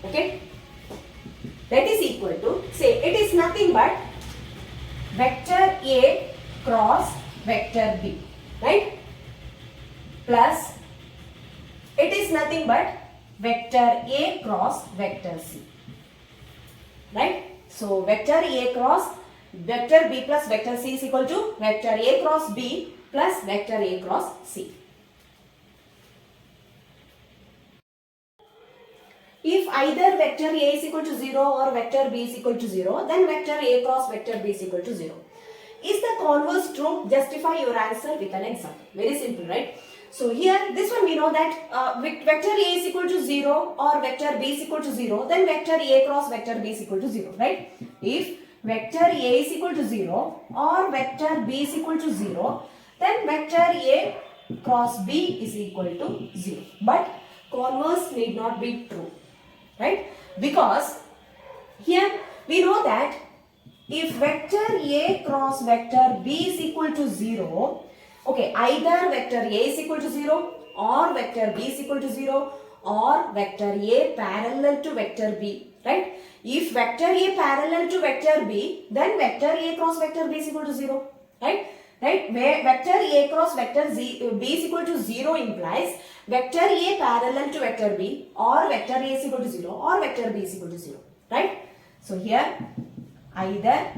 okay? That is equal to, say, it is nothing but vector A cross vector B, right? Plus, it is nothing but vector A cross vector C, right? So, vector A cross vector B plus vector C is equal to vector A cross B plus vector A cross C. If either vector A is equal to 0 or vector B is equal to 0, then vector A cross vector B is equal to 0. Is the converse true? Justify your answer with an example. Very simple, right? So here, this one we know that vector A is equal to 0 or vector B is equal to 0, then vector A cross vector B is equal to 0, right? If vector A is equal to 0 or vector B is equal to 0, then vector A cross B is equal to 0. But converse need not be true, right? Because here we know that if vector A cross vector B is equal to 0, okay, either vector A is equal to 0 or vector B is equal to 0 or vector A parallel to vector B, right? If vector A parallel to vector B, then vector A cross vector B is equal to 0, right? Right? Where vector A cross vector B is equal to 0 implies vector A parallel to vector B or vector A is equal to 0 or vector B is equal to 0, right? So here either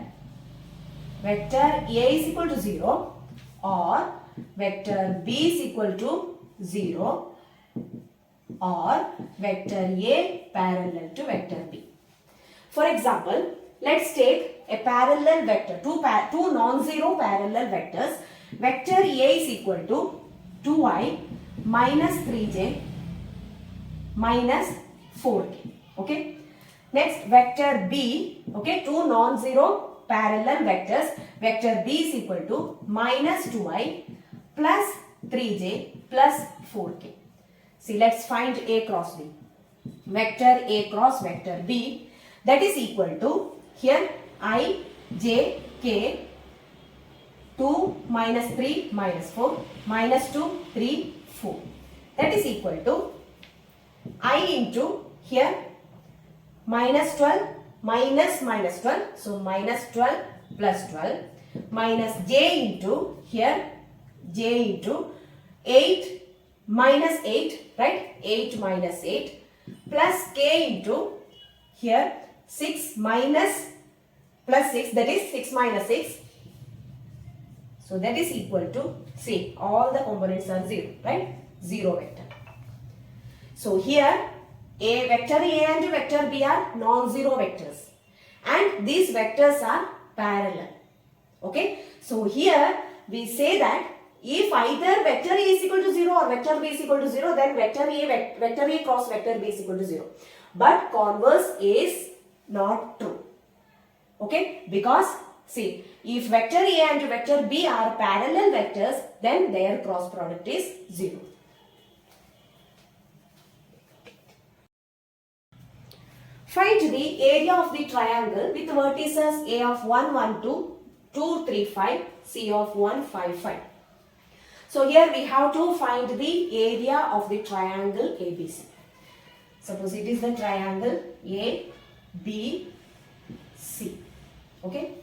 vector A is equal to 0 or vector B is equal to 0 or vector A parallel to vector B. For example, let's take a parallel vector, two non-zero parallel vectors. Vector A is equal to 2i minus 3j minus 4k, okay? Next, vector B, okay, two non-zero parallel vectors. Vector B is equal to minus 2i plus 3j plus 4k. See, let's find A cross B. Vector A cross vector B, that is equal to here I, J, K, 2 minus 3 minus 4 minus 2 3 4. That is equal to I into here minus 12 minus minus 12. So minus 12 plus 12 minus j into here j into 8 minus 8, right? 8 minus 8 plus k into here 6 minus plus 6, that is 6 minus 6. So that is equal to, see, all the components are 0, right? 0 vector. So here vector A and vector B are non-zero vectors and these vectors are parallel. Okay. So here we say that if either vector A is equal to 0 or vector B is equal to 0, then vector A cross vector B is equal to 0. But converse is not true. Okay. Because see, if vector A and vector B are parallel vectors, then their cross product is 0. Find the area of the triangle with vertices A of 1, 1, 2, 2, 3, 5, C of 1, 5, 5. So here we have to find the area of the triangle ABC. Suppose it is the triangle ABC. Okay.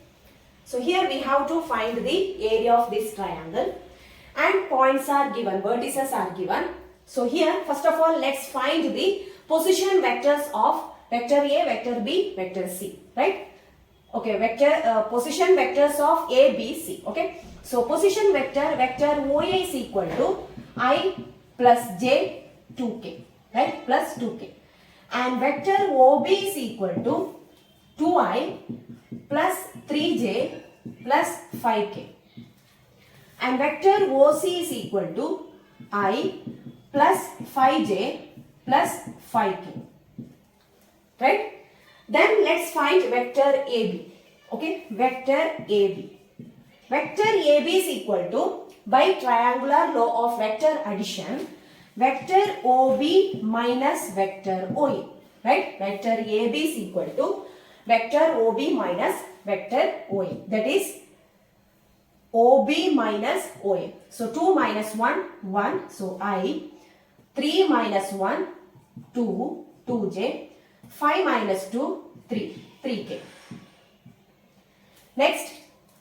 So here we have to find the area of this triangle and points are given, vertices are given. So here first of all let's find the position vectors of vector A, vector B, vector C, right? Okay, position vectors of A, B, C. Okay. So position vector OA is equal to I plus J 2K, right? Plus 2K. And vector OB is equal to 2I plus 3J plus 5K. And vector OC is equal to I plus 5J plus 5K. Right? Then let's find vector AB. Okay, vector AB. Vector AB is equal to, by triangular law of vector addition, vector OB minus vector OA. Right? Vector AB is equal to vector OB minus vector OA. That is OB minus OA. So 2 minus 1, 1. So I. 3 minus 1, 2, 2J. 5 minus 2, 3, 3K. Next,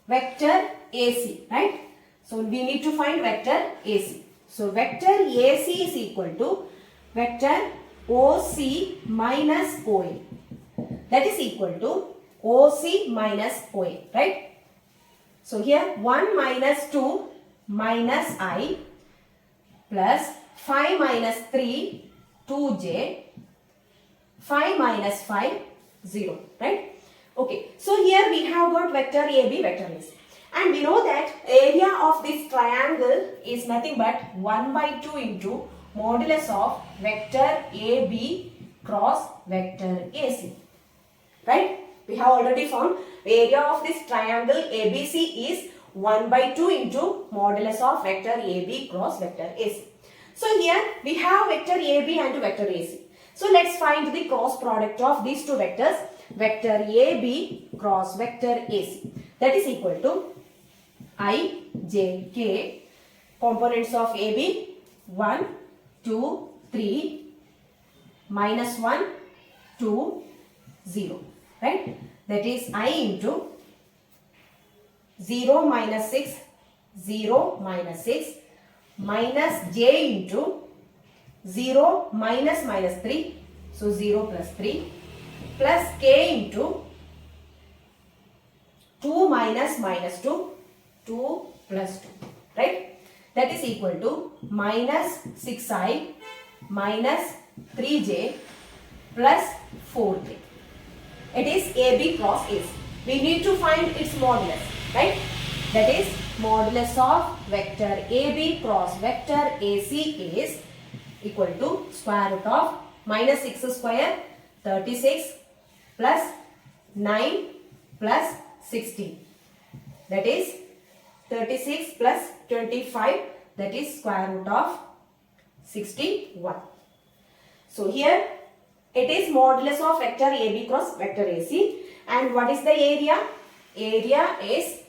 vector AC, right? So we need to find vector AC. So vector AC is equal to vector OC minus OA. That is equal to OC minus OA, right? So here 1 minus 2 minus I plus 5 minus 3, 2J. 5 minus 5, 0, right? Okay, so here we have got vector AB, vector AC. And we know that area of this triangle is nothing but 1 by 2 into modulus of vector AB cross vector AC. Right? We have already found area of this triangle ABC is 1 by 2 into modulus of vector AB cross vector AC. So here we have vector AB and vector AC. So let's find the cross product of these two vectors, vector AB cross vector AC. That is equal to I, J, K, components of AB 1, 2, 3, minus 1, 2, 0, right? That is I into 0 minus 6, 0 minus 6, minus J into 0 minus minus 3, so 0 plus 3, plus K into 2 minus minus 2, 2 plus 2, right? That is equal to minus 6I minus 3J plus 4K. It is AB cross AC. We need to find its modulus, right? That is modulus of vector AB cross vector AC is equal to square root of minus 6 square 36 plus 9 plus 16. That is 36 plus 25, that is square root of 61. So here it is modulus of vector AB cross vector AC. And what is the area? Area is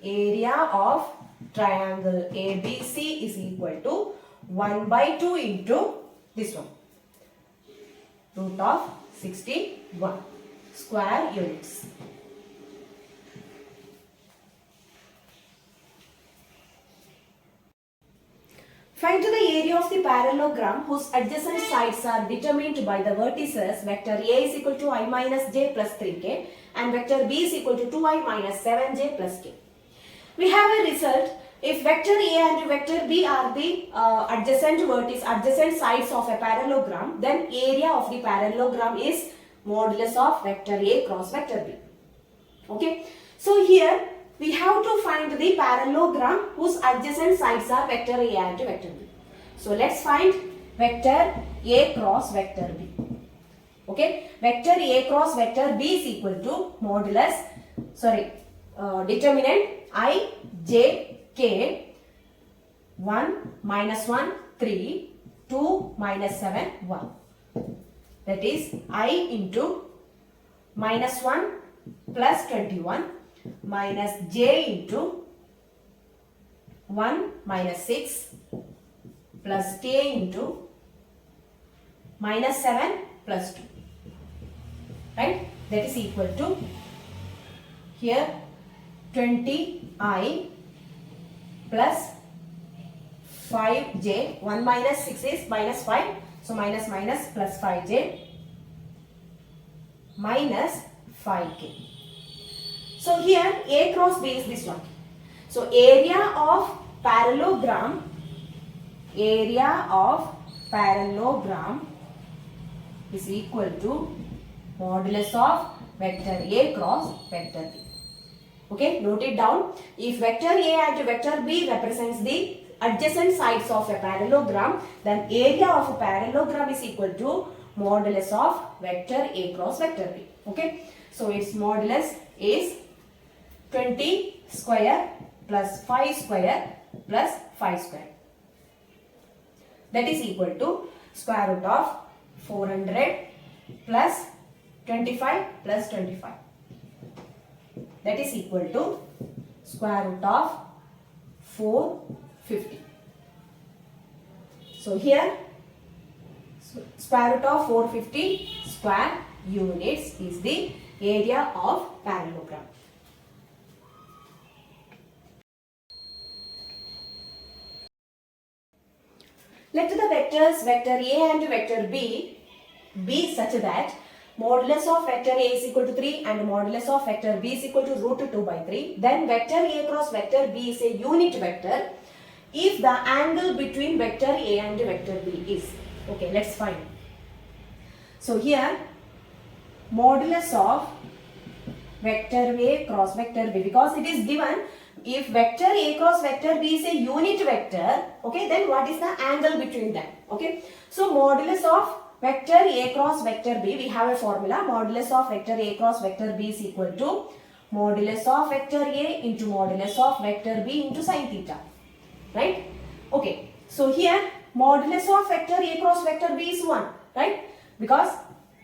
area of triangle ABC is equal to 1 by 2 into this one, root of 61 square units. Find the area of the parallelogram whose adjacent sides are determined by the vertices vector A is equal to I minus j plus 3k and vector B is equal to 2i minus 7j plus k. We have a result. If vector A and vector B are the adjacent sides of a parallelogram, then area of the parallelogram is modulus of vector A cross vector B. Okay. So here we have to find the parallelogram whose adjacent sides are vector A and vector B. So let's find vector A cross vector B. Okay, vector A cross vector B is equal to modulus, determinant I, j, k, 1, minus 1, 3, 2, minus 7, 1. That is I into minus 1 plus 21 minus j into 1 minus 6 plus k into minus 7 plus 2. Right? That is equal to here 20i plus 5j. 1 minus 6 is minus 5. So minus minus plus 5j minus 5k. So here A cross B is this one. So area of parallelogram is equal to modulus of vector A cross vector B. Okay, note it down. If vector A and vector B represents the adjacent sides of a parallelogram, then area of a parallelogram is equal to modulus of vector A cross vector B. Okay, so its modulus is 20 square plus 5 square plus 5 square. That is equal to square root of 400 plus 25 plus 25. That is equal to square root of 450. So here square root of 450 square units is the area of parallelogram. Let the vectors vector A and vector B be such that modulus of vector A is equal to 3 and modulus of vector B is equal to root 2 by 3. Then vector A cross vector B is a unit vector if the angle between vector A and vector B is. Okay, let's find. So here modulus of vector A cross vector B, because it is given if vector A cross vector B is a unit vector, okay, then what is the angle between them? Okay, so modulus of vector A cross vector B, we have a formula. Modulus of vector A cross vector B is equal to modulus of vector A into modulus of vector B into sin theta. Right? Okay, so here modulus of vector A cross vector B is 1. Right? Because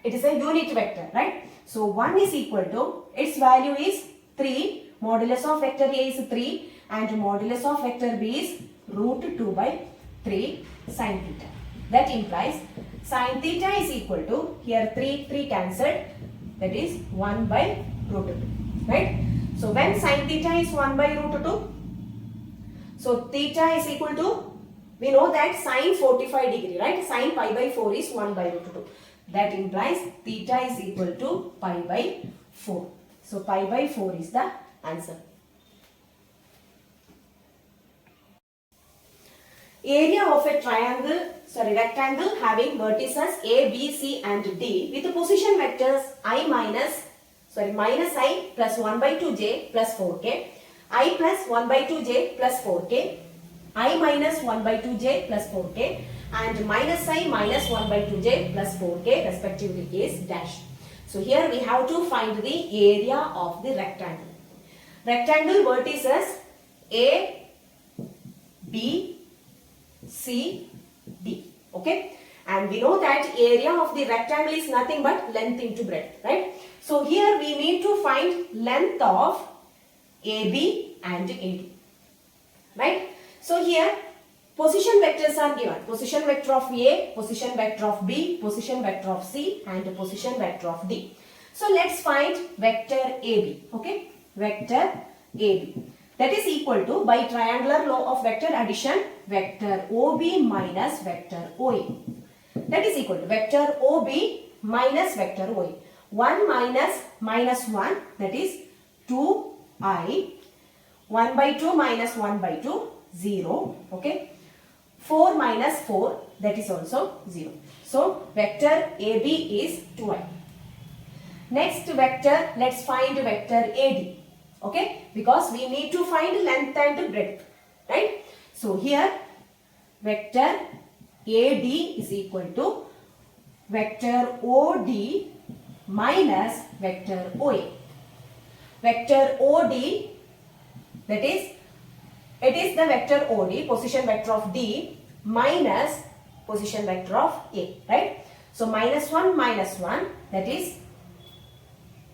it is a unit vector. Right? So 1 is equal to, its value is 3. Modulus of vector A is 3 and modulus of vector B is root 2 by 3 sin theta. That implies sin theta is equal to, here 3 cancelled, that is 1 by root 2. Right? So when sin theta is 1 by root 2, so theta is equal to, we know that sin 45 degree, right? Sin pi by 4 is 1 by root 2. That implies theta is equal to pi by 4. So pi by 4 is the answer. Area of a rectangle having vertices A, B, C and D with the position vectors minus I plus 1 by 2j plus 4k, I plus 1 by 2j plus 4k, I minus 1 by 2j plus 4k and minus I minus 1 by 2j plus 4k respectively is dash. So here we have to find the area of the rectangle. Rectangle vertices A, B, C, D. Okay. And we know that area of the rectangle is nothing but length into breadth. Right. So here we need to find length of AB and AD. Right? So here position vectors are given. Position vector of A, position vector of B, position vector of C and position vector of D. So let's find vector AB. Okay? Vector AB. That is equal to, by triangular law of vector addition, vector OB minus vector OA. That is equal to vector OB minus vector OA. 1 minus minus 1, that is 2I. 1 by 2 minus 1 by 2, 0. Okay. 4 minus 4, that is also 0. So vector AB is 2I. Next vector, let's find vector AD. Okay, because we need to find length and breadth, right? So here vector AD is equal to vector OD minus vector OA. Vector OD, that is, it is the vector OD, position vector of D minus position vector of A, right? So minus 1 minus 1, that is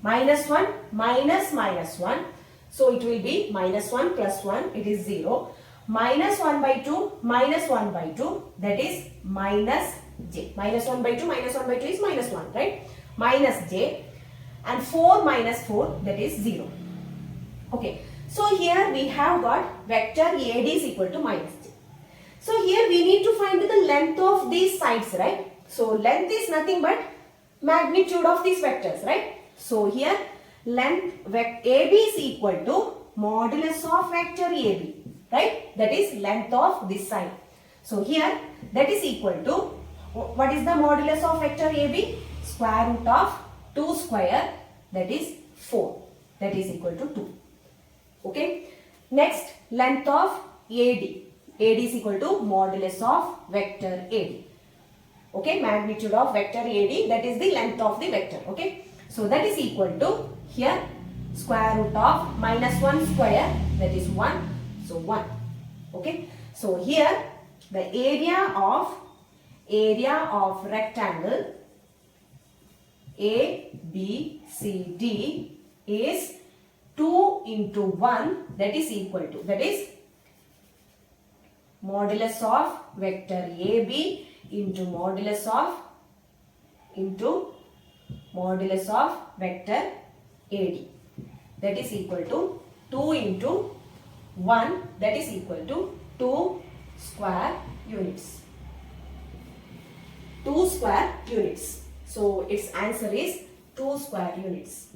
minus 1 minus minus 1. So it will be minus 1 plus 1, it is 0. Minus 1 by 2 minus 1 by 2, that is minus j. Minus 1 by 2 minus 1 by 2 is minus 1, right? Minus j. And 4 minus 4, that is 0. Okay. So here we have got vector AD is equal to minus j. So here we need to find the length of these sides, right? So length is nothing but magnitude of these vectors, right? So here length AB is equal to modulus of vector AB, right? That is length of this side. So here that is equal to, what is the modulus of vector AB? Square root of 2 square, that is 4, that is equal to 2. Okay. Next, length of AD. AD is equal to modulus of vector AD. Okay, magnitude of vector AD, that is the length of the vector. Okay. So that is equal to, here square root of minus 1 square, that is 1. So 1. Okay. So here the area of rectangle ABCD is 2 into 1, that is equal to, that is modulus of vector AB into modulus of vector AD, that is equal to 2 into 1, that is equal to 2 square units. 2 square units. So its answer is 2 square units.